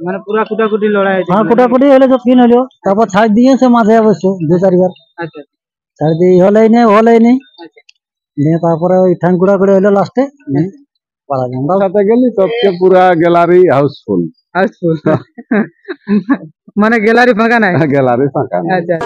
মানে পুরা কুটাকুটি লড়াই হয়েছে। হ্যাঁ কুটাকুটি হলে যতক্ষণ হলো, তারপর ছাড় দিয়েছে মাঝে অবশ্য 2-4 বার। আচ্ছা ছাড় দিয়ে হলেই নেই। আচ্ছা দিয়ে তারপরে ওই ঠাং কুড়াকুড়ি হলো লাস্টে পালা যায়। আমরা সাথে গেলি তবে পুরা গ্যালারি হাউসফুল। হাউসফুল মানে গ্যালারি ফাঁকা নাই। গ্যালারি ফাঁকা নাই। আচ্ছা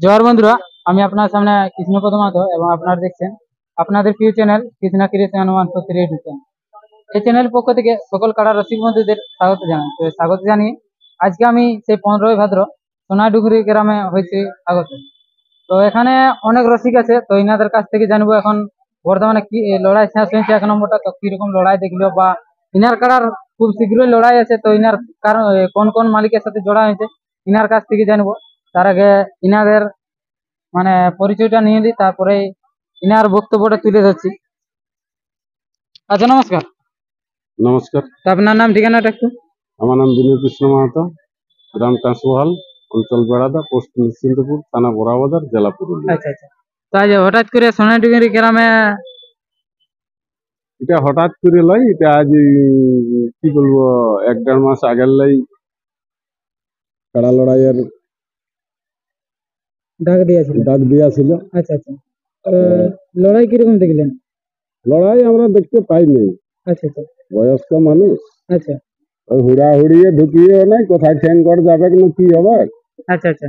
জোহার বন্ধুরা, আমি আপনার সামনে কৃষ্ণপদ মাহাতো এবং আপনারা দেখছেন আপনাদের প্রিয় channel Krishna creation 143 YouTube channel. এই চ্যানেলের পক্ষ থেকে সকল কাড়া রসিক বন্ধুদের স্বাগত জানাই। তো স্বাগত জানিয়ে আজকে আমি সেই 15ই ভাদ্র সোনাডুগুরি গ্রামে হয়েছে স্বাগত। তো এখানে অনেক রসিক আছে, তো ইনাদের কাছ থেকে জানবো এখন বর্তমানে কি লড়াই শেষ হয়েছে 1 নম্বরটা, তো কিরকম লড়াই দেখলো বা ইনার কাড়ার খুব শীঘ্রই লড়াই আছে, তো ইনার কারণ কোন কোন মালিকের সাথে জোড়া হয়েছে ইনার কাছ থেকে জানবো। তার আগে ইনাদের মানে পরিচয়টা নিয়ে দিই, তারপরে ইনার বক্তব্যটা তুলে ধরছি। আচ্ছা নমস্কার। নমস্কার। তো আপনার নাম ঠিকানাটা একটু? আমার নাম বিনয় কৃষ্ণ মাহাতো, গ্রাম কাঁসুহাল, অঞ্চল বেড়াদা, পোস্ট নিশ্চিন্তপুর, থানা বড়াবাজার, জেলা পুরুলিয়া। আচ্ছা আচ্ছা। তো আজ হঠাৎ করে সোনাডুগুরি গ্রামে এটা হঠাৎ করে লয়, এটা আজ কি বলবো 1-1.5 মাস আগের লাই কাড়া লড়াইয়ের ডাক দিয়েছিল। আচ্ছা আচ্ছা। লড়াই কিরকম দেখলেন? লড়াই আমরা দেখতে পাইনি। আচ্ছা আচ্ছা বয়স্ক মানুষ, আচ্ছা ওই হুড়াহুড়িয়ে ঢুকিয়ে নাই, কোথায় ঠ্যাং কর যাবে না কি হবে। আচ্ছা আচ্ছা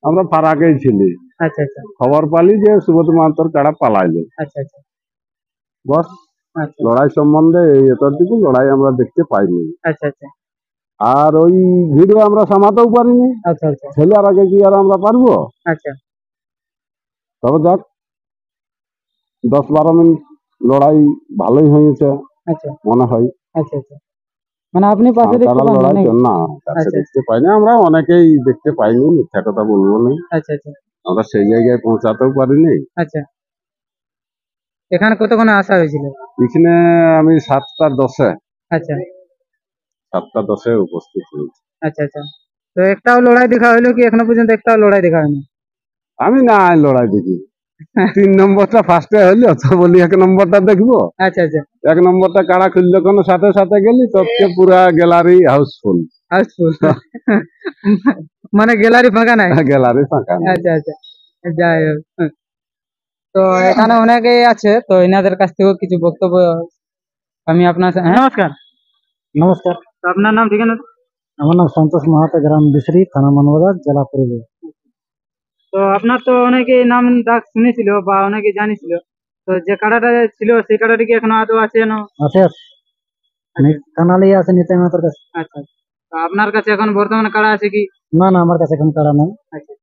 আমরা ফারাকেই ছিলি, আচ্ছা আচ্ছা খবর পালি যে সুবোধ মাহাতোর কাড়া পালাইলে। আচ্ছা আচ্ছা বস আচ্ছা লড়াই সম্বন্ধে এতটুকু, লড়াই আমরা দেখতে পাইনি। আচ্ছা আচ্ছা আর ওই ভিডিও আমরা সামাতেও পারিনি। আচ্ছা আচ্ছা ছেলের আগে কি আর আমরা পারবো? আচ্ছা তবে যাক 10-12 মিনিট লড়াই ভালোই হয়েছে আচ্ছা মনে হয়। আচ্ছা আচ্ছা। মানে আপনি পাশে দেখতে কাড়া পান লড়াই নাকি? না কাছে আচ্ছা দেখতে পাইনি, আমরা অনেকেই দেখতে পাইনি, মিথ্যা কথা বলবো না। আচ্ছা আচ্ছা আমরা সেই জায়গায় পৌঁছাতেও পারিনি। আচ্ছা। এখানে কতক্ষণে আসা হয়েছিল? এখানে আমি 7টা 10-এ আচ্ছা 7টা 10-এ উপস্থিত হয়েছি। আচ্ছা আচ্ছা। তো একটাও লড়াই দেখা হইলো কি? এখনো পর্যন্ত একটাও লড়াই দেখা হয়নি? আমি না লড়াই দেখি 3 নম্বরটা ফার্স্টে হইলো তো বলি 1 নম্বরটা দেখবো। আচ্ছা আচ্ছা 1 নম্বরটা কাড়া খুললো কোনো সাথে সাথে গেলি তবে পুরা গ্যালারি হাউসফুল। হাউসফুল মানে গ্যালারি ফাঁকা নাই। গ্যালারি ফাঁকা নাই। আচ্ছা আচ্ছা যাই হোক। তো এখানে অনেকেই আছে, তো এনাদের কাছ থেকেও কিছু বক্তব্য আমি আপনার নমস্কার। নমস্কার। তো আপনার নাম ঠিকানা? আমার নাম সন্তোষ মাহাতো, গ্রাম বিশরি, থানা মানবাজার, জেলা পুরুলিয়া। তো আপনার তো অনেকে নাম ডাক শুনেছিল বা অনেকে জানিছিল, তো যে কাড়াটা ছিল সেই কাড়াটা কি এখনো আদৌ আছে না? আছে কানালি আছে নিতাই মাহাতোর কাছে। আচ্ছা। তো আপনার কাছে এখন বর্তমানে কাড়া আছে কি? না না, আমার কাছে এখন কাড়া নেই। আচ্ছা।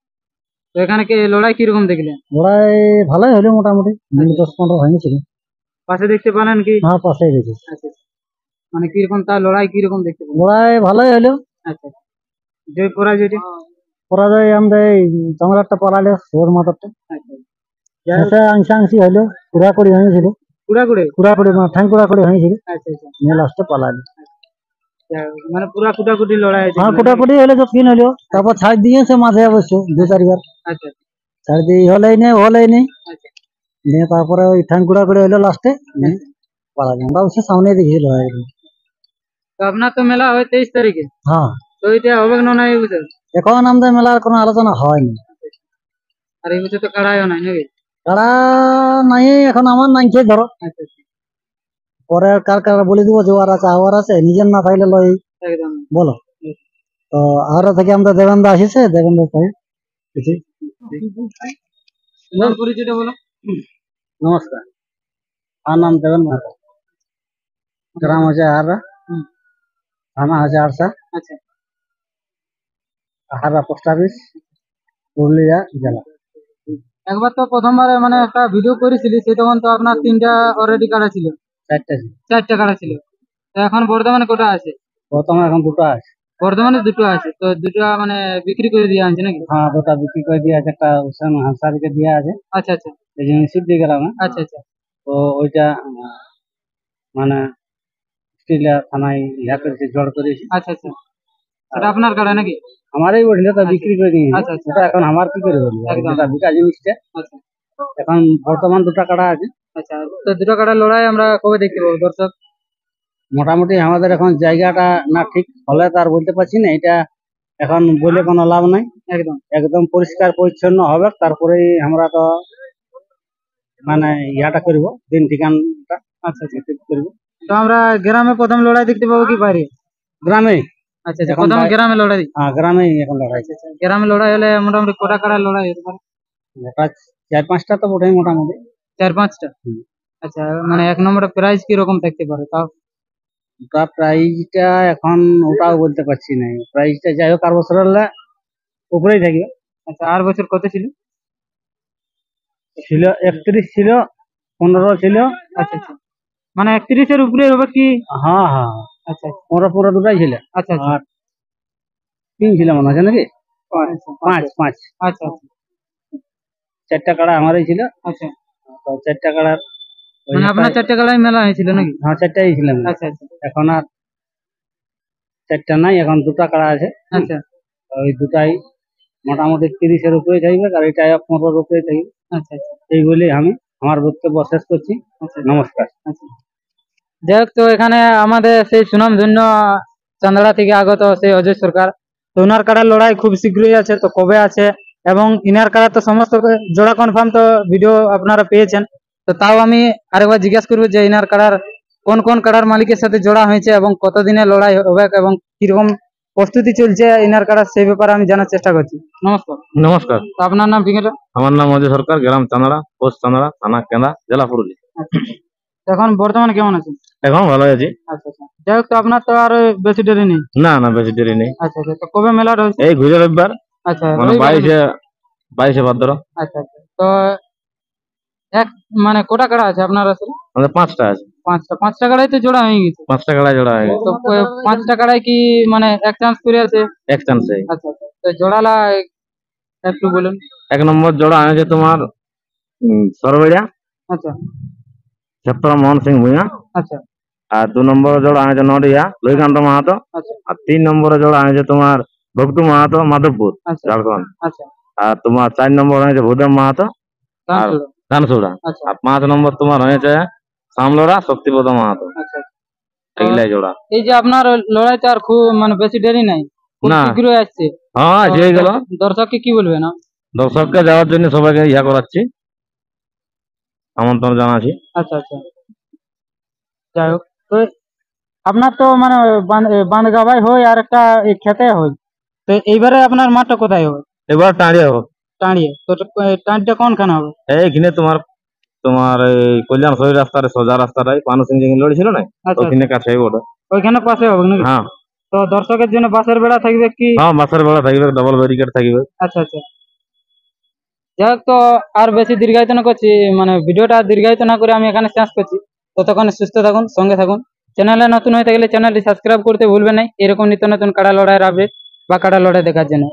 তো এখানে কি লড়াই কিরকম দেখলেন? লড়াই ভালোই হলো, মোটামুটি 10-15 হয়েছিল। পাশে দেখতে পেলেন কি? হ্যাঁ পাশে গেছে। আচ্ছা। মানে কিরকম তার লড়াই কিরকম দেখতে পেলেন? লড়াই ভালোই হলো। আচ্ছা। জয় পরাজয়টা? পরাজয় আমাদের জঙ্গলারটা পড়ালে সুবোধ মাহাতোরটা। আচ্ছা। আংশি হইলো, কুড়াকুড়ি হয়েছিল। কুড়াকুড়ি মানে ঠ্যাং কুড়াকুড়ি হয়েছিল। আচ্ছা আচ্ছা। নিয়ে লাস্টে পালালো। মানে পুরা কুটাকুটি লড়াই আছে? হ্যাঁ কুটাকুটি হলে যতক্ষণ হলো, তারপর ছাড় দিয়েছে মাঝে অবশ্য 2-4 বার। আচ্ছা ছাড় দিয়ে হলেই নেই। আচ্ছা নিয়ে তারপরে ওই ঠ্যাং কুড়াকুড়ি হলো লাস্টে পালা যায়। আমরা অবশ্য সামনে দেখি লড়াই। তো আপনার তো মেলা হয় 23 তারিখে। হ্যাঁ। তো এটা হবে না এই বছর? এখন আমাদের মেলার কোনো আলোচনা হয়নি। আর এই বছর তো কাড়াইও নাই নাকি? কাড়া নাই এখন, আমার নাইছে ধরো। আচ্ছা পরে কার বলে দিব যে ওর আছে নিজের না থাকলে লই একদম বলো। তো আরো থেকে আমরা দেবেন্দা আসিছে, দেবেন্দা তাই নাম পরিচয়টা বলো। নমস্কার, আমার নাম দেবেন মাহাতো, গ্রাম হচ্ছে আহারা, থানা হচ্ছে আরসা, আচ্ছা আহারা পোস্ট অফিস, পুরুলিয়া জেলা। একবার তো প্রথমবারে মানে একটা ভিডিও করেছিলি, সে তখন তো আপনার 3টা অলরেডি কাটা ছিল। 4টা কাটা ছিল। তো এখন বর্তমানে কটা আছে? বর্তমানে এখন 2টো আছে। বর্তমানে 2টো আছে। তো 2টো মানে বিক্রি করে দেওয়া আছে নাকি? হ্যাঁ 2টা বিক্রি করে দিয়ে আছে, একটা হোসেন হাসারিকে দেওয়া আছে। আচ্ছা আচ্ছা এই যে সিদ্ধি গ্রামে। আচ্ছা আচ্ছা তো ওইটা মানে স্টিলা থানায় করেছে, জড় করেছে। আচ্ছা আচ্ছা। সেটা আপনার কাটা নাকি? আমারই বললে তো বিক্রি করে দিয়েছি। আচ্ছা আচ্ছা। ওটা এখন আমার কি করে বলবো, একদম। যেটা বিকা জিনিসটা আচ্ছা এখন বর্তমান দুটো কাড়া আছে। আচ্ছা, তো দুটো কাড়ার লড়াই আমরা কবে দেখতে পাবো দর্শক? মোটামুটি আমাদের এখন জায়গাটা না ঠিক হলে তার বলতে পারছি না, এটা এখন বলে কোনো লাভ নাই। একদম। একদম পরিষ্কার পরিচ্ছন্ন হবে, তারপরেই আমরা তো মানে ইয়াটা করব, দিন ঠিকানটা আচ্ছা আচ্ছা, ঠিক করবো। তো আমরা গ্রামে প্রথম লড়াই দেখতে পাবো কি বাইরে? গ্রামে, আচ্ছা আচ্ছা, এখন প্রথমে গ্রামে লড়াই। হ্যাঁ গ্রামেই এখন লড়াই। আচ্ছা আচ্ছা, গ্রামে লড়াই হলে মোটামুটি কটা কাড়ার লড়াই হতে পারে? ওটা 4-5টা তো বটেই মোটামুটি। 4-5টা। হুম। আচ্ছা, মানে এক নম্বরে প্রাইস কি রকম থাকতে পারে তাও? ওটা প্রাইজটা এখন ওটাও বলতে পারছি না, প্রাইজটা যাই হোক আর বছর হলে উপরেই থাকবে। আচ্ছা, আর বছর কত ছিল? ছিল 31, ছিল 15 ছিল। আচ্ছা আচ্ছা, মানে 31-এর উপরে হবে কি? হ্যাঁ হ্যাঁ, আচ্ছা পুরো পুরো দুটাই ছিল। আচ্ছা আচ্ছা আর 3 ছিল মনে আছে নাকি? আচ্ছা 5 আচ্ছা আচ্ছা 4টা কাড়া আমারই ছিল। আচ্ছা, তো 4টা কাড়ার মানে আপনার 4টে কাড়াই মেলা হয়েছিল নাকি? হ্যাঁ 4টাই ছিল। আচ্ছা আচ্ছা এখন আর 4টা নাই, এখন দুটা কাড়া আছে। আচ্ছা ওই দুটাই মোটামুটি 30-এর উপরে থাকবে, আর এটা 15-এর উপরে থাকবে। আচ্ছা আচ্ছা এই বলে আমি আমার বক্তব্য শেষ করছি। আচ্ছা। নমস্কার। আচ্ছা, যাই হোক, তো এখানে আমাদের সেই সুনামধন্য চান্দড়া থেকে আগত সেই অজয় সরকার, তো ওনার কাড়ার লড়াই খুব শীঘ্রই আছে, তো কবে আছে এবং ইনার কাড়া তো সমস্ত জোড়া কনফার্ম, তো ভিডিও আপনারা পেয়েছেন। তো তাও আমি আরেকবার জিজ্ঞাসা করবো যে ইনার কাড়ার কোন কোন কাড়ার মালিকের সাথে জোড়া হয়েছে এবং কতদিনের লড়াই হবে এবং কিরকম প্রস্তুতি চলছে ইনার কাড়ার, সেই ব্যাপারে আমি জানার চেষ্টা করছি। নমস্কার। নমস্কার, তো আপনার নাম ঠিকানা? আমার নাম অজয় সরকার, গ্রাম চান্দড়া, পোস্ট চান্দড়া, থানা কেন্দা, জেলা পুরুলিয়া। তো এখন বর্তমানে কেমন আছেন? এখন ভালো আছি। আচ্ছা আচ্ছা, যাই হোক, তো আপনার তো আর বেশি দেরি নেই। না না, বেশি দেরি নেই। আচ্ছা আচ্ছা, তো কবে মেলা রয়েছে? এই ঘুরে রবিবার, আচ্ছা, মানে রবিবারে? 22 ভাদ্র। আচ্ছা আচ্ছা, তো এক মানে কোটা কাড়া আছে আপনার আসলে? আমাদের 5টা আছে। 5টা কাড়াই তো জোড়া হয়ে গেছে। 5টা কাড়া জোড়া হয়ে গেছে। তো 5টা কাড়াই কি মানে এক চান্স করে আছে? এক চান্সে। আচ্ছা আচ্ছা, তো জোড়ালা একটু বলুন। 1 নম্বর জোড়া আছে তোমার সরবেড়িয়া, আচ্ছা ছত্র মোহন সিং ভুঁইয়া। আচ্ছা আর 2 নম্বর জোড়া আছে নডিয়া লইকান্ত মাহাতো। আচ্ছা আর 3 নম্বরে জোড়া আছে তোমার ভক্তু মাহাতো, মাধবপুর, আচ্ছা ঝাড়খণ্ড। আচ্ছা, আর তোমার 4 নম্বর আছে ভূদেব মাহাতো, আর রামচন্দ্র। ধানসুড়া। আচ্ছা আর 5 নম্বর তোমার হয়েছে সামলোরা শক্তিপদ মাহাতো। আচ্ছা, এগুলাই জোড়া। এই যে আপনার লড়াইটা আর খুব মানে বেশি দেরি নাই, খুব না। শীঘ্রই আসছে। হ্যাঁ, হয়ে গেল। দর্শককে কি বলবে না? দর্শককে যাওয়ার জন্য সবাইকে ইয়া করাচ্ছি, আমন্ত্রণ জানাচ্ছি। আচ্ছা আচ্ছা, যাই হোক, তো আপনার তো মানে বান্ধগাবাই হয় আর একটা খেতে হয়, তো এইবারে আপনার মাঠটা কোথায় হবে? এবার টাঁড়িয়ে হোক টাঁড়িয়ে, তো টাঁড়িটা কোনখানে হবে? এইখানে তোমার তোমার এই কল্যাণ শহীদ রাস্তার সোজা রাস্তাটাই পানু সিং যেখানে লড়েছিল না, আচ্ছা ওখানে কাছে ওটা। ওইখানে পাশে হবে নাকি? হ্যাঁ তো দর্শকের জন্য বাসের বেড়া থাকবে কি? হ্যাঁ, বাসের বেড়া থাকবে, ডবল ব্যারিকেড থাকবে। আচ্ছা আচ্ছা, যাই হোক, তো আর বেশি দীর্ঘায়িত না করছি, মানে ভিডিওটা দীর্ঘায়িত না করে আমি এখানে শেষ করছি। ততক্ষণ সুস্থ থাকুন, সঙ্গে থাকুন। চ্যানেলে নতুন হয়ে থাকলে চ্যানেলটি সাবস্ক্রাইব করতে ভুলবেন না এরকম নিত্য নতুন কাড়া লড়াইয়ের আপডেট বা কাড়া লড়াই দেখার জন্য।